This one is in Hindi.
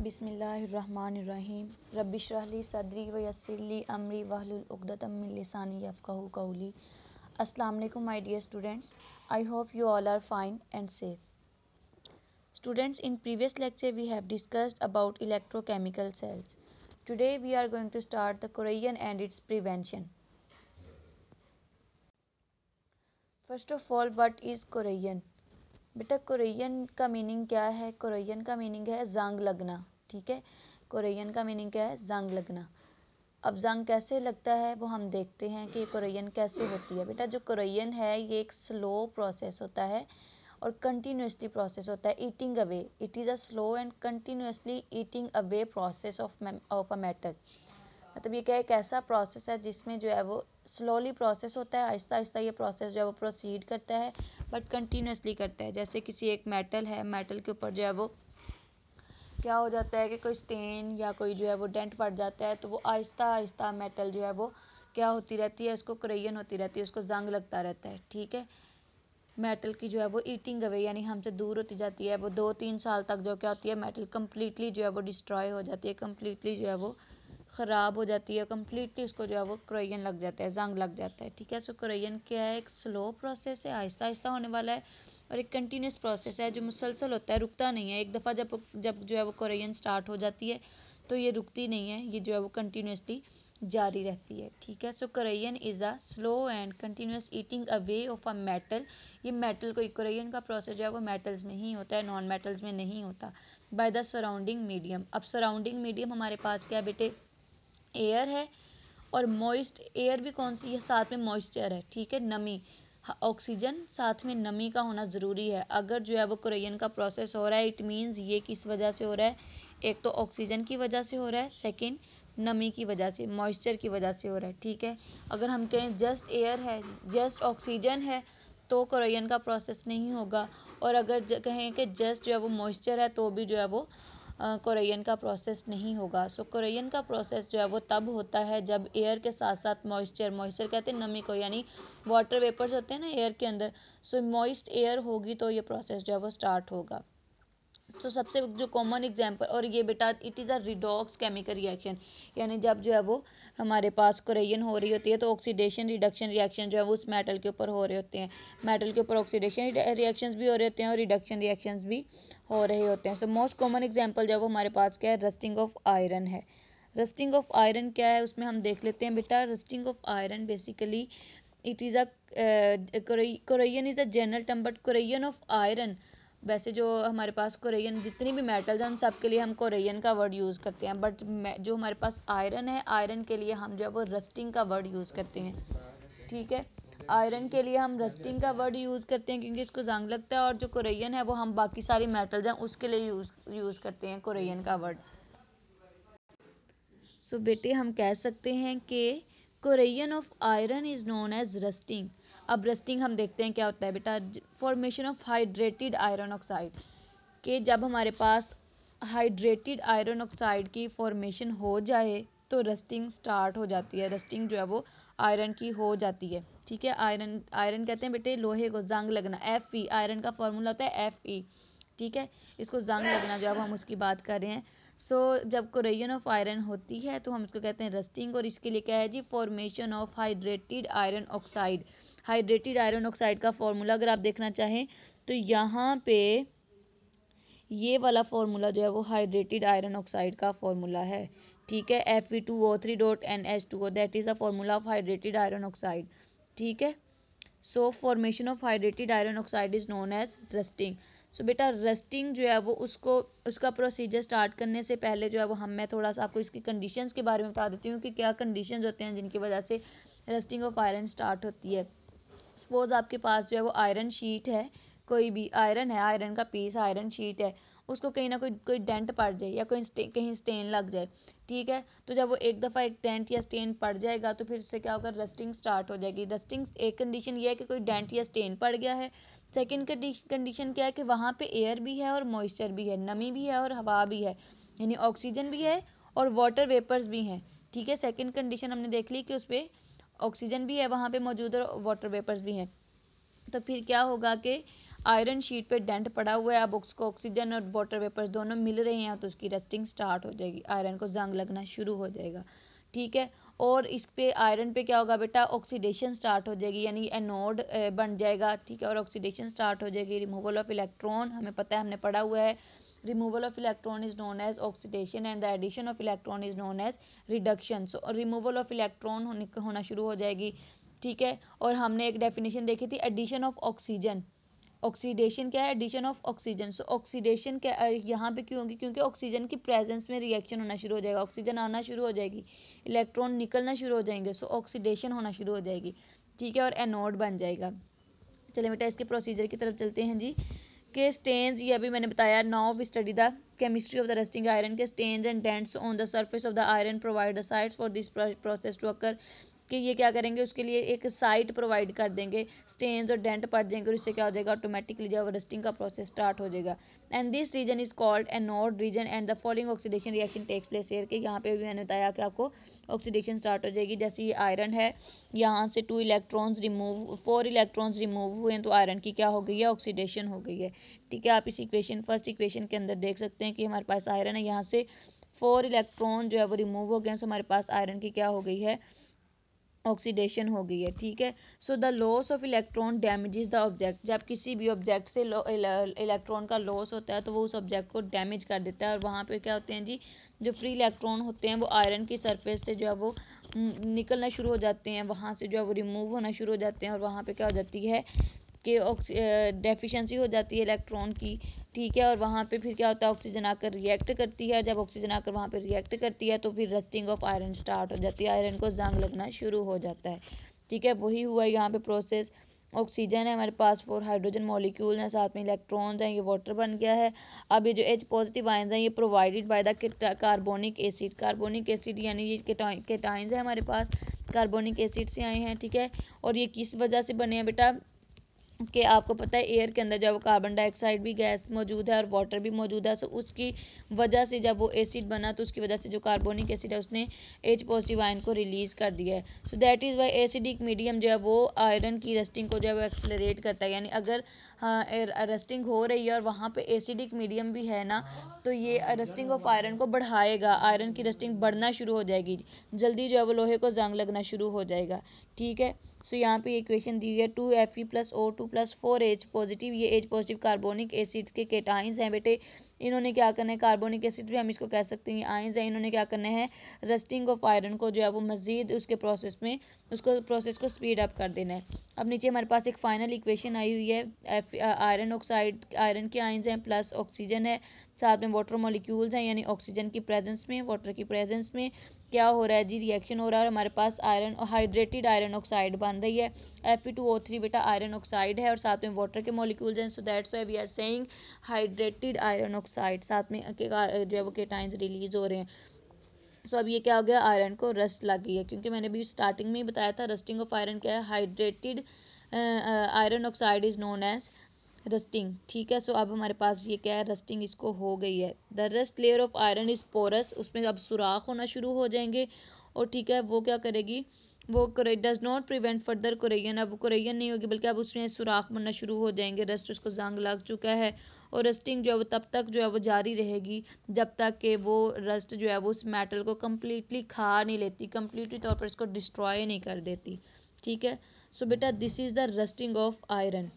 बिस्मिल्लाहिर्रहमानिर्रहीम रब्बिश्रह ली सदरी व यस्सिर ली अमरी वहलुल उक़दतम मिन लिसानी यफ़क़हू क़ौली। अस्सलाम वालेकुम my dear students, I hope you all are fine and safe. Students, in previous lecture we have discussed about electrochemical cells. Today we are going to start the corrosion and its prevention. First of all, what is corrosion? बेटा कोरोजन का मीनिंग क्या है? कोरोजन का मीनिंग है जंग लगना। ठीक है, कोरोजन का मीनिंग क्या है? जंग लगना। अब जंग कैसे लगता है वो हम देखते हैं कि कोरोजन कैसे होती है। बेटा जो कोरोजन है ये एक स्लो प्रोसेस होता है और कंटिन्यूसली प्रोसेस होता है। Eating away, it is a slow and continuously eating away process of a metal. मतलब ये क्या एक ऐसा प्रोसेस है जिसमें जो है वो स्लोली प्रोसेस होता है, आहिस्ता आहिस्ता ये प्रोसेस जो है वो प्रोसीड करता है बट कंटिन्यूसली करता है। जैसे किसी एक मेटल है, मेटल के ऊपर जो है वो क्या हो जाता है कि कोई स्टेन या कोई जो है वो डेंट पड़ जाता है तो वो आहिस्ता आहिस्ता मेटल जो है वो क्या होती रहती है, उसको कोरोजन होती रहती है, उसको जंग लगता रहता है। ठीक है, मेटल की जो है वो ईटिंग अवे यानी हमसे दूर होती जाती है। वो 2-3 साल तक जो क्या होती है मेटल कम्प्लीटली जो है वो डिस्ट्रॉय हो जाती है, कम्प्लीटली जो है वो ख़राब हो जाती है, कम्प्लीटली उसको जो है वो कोरोजन लग जाता है, जंग लग जाता है। ठीक है, सो कोरोजन क्या है? एक स्लो प्रोसेस है, आहिस्ता आहिस्ता होने वाला है और एक कंटिन्यूस प्रोसेस है जो मुसलसल होता है, रुकता नहीं है। एक दफ़ा जब जो है वो कोरोजन स्टार्ट हो जाती है तो ये रुकती नहीं है, ये जो है वो कंटिन्यूसली जारी रहती है। ठीक है, so corrosion is a slow and continuous eating away of a metal. ये मेटल को कोरोजन का प्रोसेस जो है वो मेटल्स में ही होता है, नॉन मेटल्स में नहीं होता। By the surrounding medium. अब सराउंडिंग मीडियम हमारे पास क्या है बेटे? एयर है और मॉइस्ट एयर भी कौन सी है? साथ में मॉइस्चर है। ठीक है, नमी, ऑक्सीजन साथ में नमी का होना ज़रूरी है। अगर जो है वो कोरोजन का प्रोसेस हो रहा है इट मीन्स ये किस वजह से हो रहा है? एक तो ऑक्सीजन की वजह से हो रहा है, सेकंड नमी की वजह से, मॉइस्चर की वजह से हो रहा है। ठीक है, अगर हम कहें जस्ट एयर है, जस्ट ऑक्सीजन है तो कोरोजन का प्रोसेस नहीं होगा, और अगर कहें कि जस्ट जो है वो मॉइस्चर है तो भी जो है वो कोरोजन का प्रोसेस नहीं होगा। सो कोरोजन का प्रोसेस जो है वो तब होता है जब एयर के साथ साथ मॉइस्चर कहते हैं नमी को, यानी वाटर वेपर्स होते हैं ना एयर के अंदर, सो मॉइस्ट एयर होगी तो ये प्रोसेस जो है वो स्टार्ट होगा। तो सबसे जो कॉमन एग्जांपल, और ये बेटा it is a redox chemical reaction, यानी जब जो है वो हमारे पास कोरोजन हो रही होती है तो ऑक्सीडेशन रिडक्शन रिएक्शन जो है वो उस मेटल के ऊपर हो रहे होते हैं। मेटल के ऊपर ऑक्सीडेशन रिएक्शंस भी हो रहे होते हैं और रिडक्शन रिएक्शंस भी हो रहे होते हैं। सो मोस्ट कॉमन एग्जांपल जो है वो हमारे पास क्या है? रस्टिंग ऑफ आयरन है। रस्टिंग ऑफ आयरन क्या है उसमें हम देख लेते हैं बेटा। Rusting of iron basically it is a corrosion is a general term but corrosion of iron, वैसे जो हमारे पास कोरोजन जितनी भी मेटल्स हैं उन सब के लिए हम कोरोजन का वर्ड यूज़ करते हैं, बट जो हमारे पास आयरन है, आयरन के लिए हम जो है वो रस्टिंग का वर्ड यूज़ करते हैं। ठीक है, आयरन के लिए हम रस्टिंग का वर्ड यूज़ करते हैं क्योंकि इसको जंग लगता है, और जो कोरोजन है वो हम बाकी सारी मेटल्स हैं उसके लिए यूज़ करते हैं कोरोजन का वर्ड। सो बेटे हम कह सकते हैं कि corrosion of iron is known as rusting. अब रस्टिंग हम देखते हैं क्या होता है बेटा। Formation of hydrated iron oxide, कि जब हमारे पास हाइड्रेटेड आयरन ऑक्साइड की फॉर्मेशन हो जाए तो रस्टिंग स्टार्ट हो जाती है। रस्टिंग जो है वो आयरन की हो जाती है। ठीक है, आयरन आयरन कहते हैं बेटे लोहे को, जंग लगना, Fe, आयरन का फॉर्मूला होता है Fe। ठीक है, इसको जंग लगना जो अब हम उसकी बात कर रहे हैं। जब कोरोजन ऑफ आयरन होती है तो हम इसको कहते हैं रस्टिंग, और इसके लिए क्या है जी? Formation of hydrated iron oxide. Hydrated iron oxide का फॉर्मूला अगर आप देखना चाहें तो यहाँ पे ये वाला फार्मूला जो है वो हाइड्रेटेड आयरन ऑक्साइड का फार्मूला है। ठीक है, Fe2O3.NH2O, that is the formula of hydrated iron oxide. ठीक है, so formation of hydrated iron oxide is known as rusting. So बेटा रस्टिंग जो है वो उसका प्रोसीजर स्टार्ट करने से पहले जो है वो मैं थोड़ा सा आपको इसकी कंडीशंस के बारे में बता देती हूँ कि क्या कंडीशंस होते हैं जिनकी वजह से रस्टिंग ऑफ आयरन स्टार्ट होती है। सपोज आपके पास जो है वो आयरन शीट है, कोई भी आयरन है, आयरन का पीस, आयरन शीट है, उसको कहीं ना कोई डेंट पड़ जाए या कहीं स्टेन लग जाए। ठीक है, तो जब वो एक दफ़ा एक डेंट या स्टेन पड़ जाएगा तो फिर उससे क्या होगा? रस्टिंग स्टार्ट हो जाएगी। रस्टिंग एक कंडीशन ये है कि कोई डेंट या स्टेन पड़ गया है। सेकंड कंडीशन क्या है कि वहाँ पे एयर भी है और मॉइस्चर भी है, नमी भी है और हवा भी है, यानी ऑक्सीजन भी है और वाटर वेपर्स भी हैं। ठीक है, सेकंड कंडीशन हमने देख ली कि उस पर ऑक्सीजन भी है वहाँ पे मौजूद और वाटर वेपर्स भी हैं। तो फिर क्या होगा कि आयरन शीट पे डेंट पड़ा हुआ है, अब उसको ऑक्सीजन और वाटर वेपर्स दोनों मिल रहे हैं तो उसकी रस्टिंग स्टार्ट हो जाएगी, आयरन को जंग लगना शुरू हो जाएगा, ठीक है। और इस पे आयरन पे क्या होगा बेटा, ऑक्सीडेशन स्टार्ट हो जाएगी, यानी एनोड बन जाएगा, ठीक है, और ऑक्सीडेशन स्टार्ट हो जाएगी, रिमूवल ऑफ इलेक्ट्रॉन, हमें पता है, हमने पढ़ा हुआ है, removal of electron is known as oxidation and the addition of electron is known as reduction. so removal of electron होना शुरू हो जाएगी, ठीक है। और हमने एक डेफिनेशन देखी थी एडिशन ऑफ ऑक्सीजन, ऑक्सीडेशन क्या है, addition of oxygen. So oxidation क्या यहाँ पे क्यों होगी, क्योंकि ऑक्सीजन की प्रेजेंस में रिएक्शन होना शुरू हो जाएगा, ऑक्सीजन आना शुरू हो जाएगी, इलेक्ट्रॉन निकलना शुरू हो जाएंगे, सो ऑक्सीडेशन होना शुरू हो जाएगी, ठीक है, और एनोड बन जाएगा। चलिए बेटा इसके प्रोसीजर की तरफ चलते हैं जी। के स्टेन्स, ये अभी मैंने बताया, now we study the chemistry of the rusting iron के stains and dents on the surface of the iron provide the sites for this process to occur, कि ये क्या करेंगे, उसके लिए एक साइट प्रोवाइड कर देंगे, स्टेन्स और डेंट पड़ जाएंगे और इससे क्या हो जाएगा, ऑटोमेटिकली जो रस्टिंग का प्रोसेस स्टार्ट हो जाएगा। And this region is called anode region and the following oxidation reaction takes place here, के यहाँ पे भी मैंने बताया कि आपको ऑक्सीडेशन स्टार्ट हो जाएगी। जैसे ये आयरन है, यहाँ से 4 इलेक्ट्रॉन्स रिमूव हुए हैं तो आयरन की क्या हो गई है, ऑक्सीडेशन हो गई है, ठीक है। आप इस इक्वेशन, फर्स्ट इक्वेशन के अंदर देख सकते हैं कि हमारे पास आयरन है, यहाँ से 4 इलेक्ट्रॉन जो है वो रिमूव हो गए हैं, सो हमारे पास आयरन की क्या हो गई है, ऑक्सीडेशन हो गई है, ठीक है। So the loss of electron damages the object, जब किसी भी ऑब्जेक्ट से इलेक्ट्रॉन का लॉस होता है तो वो उस ऑब्जेक्ट को डैमेज कर देता है, और वहाँ पे क्या होते हैं जी, जो फ्री इलेक्ट्रॉन होते हैं वो आयरन की सरफेस से जो है वो निकलना शुरू हो जाते हैं, वहाँ से जो है वो रिमूव होना शुरू हो जाते हैं, और वहाँ पे क्या हो जाती है कि डेफिशिएंसी हो जाती है इलेक्ट्रॉन की, ठीक है। और वहाँ पे फिर क्या होता है, ऑक्सीजन आकर रिएक्ट करती है, जब ऑक्सीजन आकर वहाँ पे रिएक्ट करती है तो फिर रस्टिंग ऑफ आयरन स्टार्ट हो जाती है, आयरन को जंग लगना शुरू हो जाता है, ठीक है। वही हुआ यहाँ पे प्रोसेस। ऑक्सीजन है हमारे पास, 4 हाइड्रोजन मॉलिक्यूल हैं, साथ में इलेक्ट्रॉन्स हैं, ये वाटर बन गया है। अब ये जो H पॉजिटिव आयंस हैं ये provided by the carbonic acid, carbonic acid यानी ये केटाइंस है हमारे पास, कार्बोनिक एसिड से आए हैं, ठीक है। और ये किस वजह से बने हैं बेटा, कि आपको पता है एयर के अंदर जब वो कार्बन डाइऑक्साइड भी गैस मौजूद है और वाटर भी मौजूद है, सो उसकी वजह से जब वो एसिड बना तो उसकी वजह से जो कार्बोनिक एसिड है उसने H पॉजिटिव आयन को रिलीज़ कर दिया है। So that is why acidic medium जो है वो आयरन की रस्टिंग को जो है वो एक्सेलरेट करता है, यानी अगर रस्टिंग हो रही है और वहाँ पे एसिडिक मीडियम भी है ना, तो ये रस्टिंग ऑफ आयरन को बढ़ाएगा, आयरन की रस्टिंग बढ़ना शुरू हो जाएगी, जल्दी जो है वो लोहे को जंग लगना शुरू हो जाएगा, ठीक है। सो यहाँ पे इक्वेशन दी हुई है 2Fe + O2 + 4H पॉजिटिव, ये H पॉजिटिव कार्बोनिक एसिड्स के केटाइंस हैं बेटे, इन्होंने क्या करना है, कार्बोनिक एसिड भी हम इसको कह सकते हैं आयंस हैं, इन्होंने क्या करना है, रस्टिंग ऑफ आयरन को जो है वो मज़ीद उसके प्रोसेस में उसको प्रोसेस को स्पीड अप कर देना है। अब नीचे हमारे पास एक फाइनल इक्वेशन आई हुई है, आयरन ऑक्साइड, आयरन के आयंस हैं प्लस ऑक्सीजन है, साथ में वाटर मॉलिक्यूल्स हैं, यानी ऑक्सीजन की प्रेजेंस में, वाटर की प्रेजेंस में क्या हो रहा है जी, रिएक्शन हो रहा है, हमारे पास आयरन, हाइड्रेटेड आयरन ऑक्साइड बन रही है, Fe2O3 बेटा आयरन ऑक्साइड है और साथ में वाटर के मॉलिक्यूल्स हैं, so that's why we are saying hydrated iron oxide, साथ में जो है वो केटाइंस रिलीज हो रहे हैं। सो अब ये क्या हो गया, आयरन को रस्ट लग गई है, क्योंकि मैंने भी स्टार्टिंग में ही बताया था रस्टिंग ऑफ आयरन क्या है, hydrated iron oxide is known as rusting, ठीक है। सो अब हमारे पास ये क्या है, रस्टिंग इसको हो गई है। The rust layer of iron is porous, उसमें अब सुराख होना शुरू हो जाएंगे, और ठीक है वो क्या करेगी, वो डज नॉट प्रिवेंट फर्दर कोरेजन, अब कोरेजन नहीं होगी बल्कि अब उसमें सुराख बनना शुरू हो जाएंगे, रस्ट उसको जंग लग चुका है, और रस्टिंग जो है वो तब तक जो है वो जारी रहेगी जब तक कि वो रस्ट जो है वो उस मेटल को कम्प्लीटली खा नहीं लेती, कम्प्लीटली तौर पर इसको डिस्ट्रॉय नहीं कर देती, ठीक है। सो बेटा this is the rusting of iron.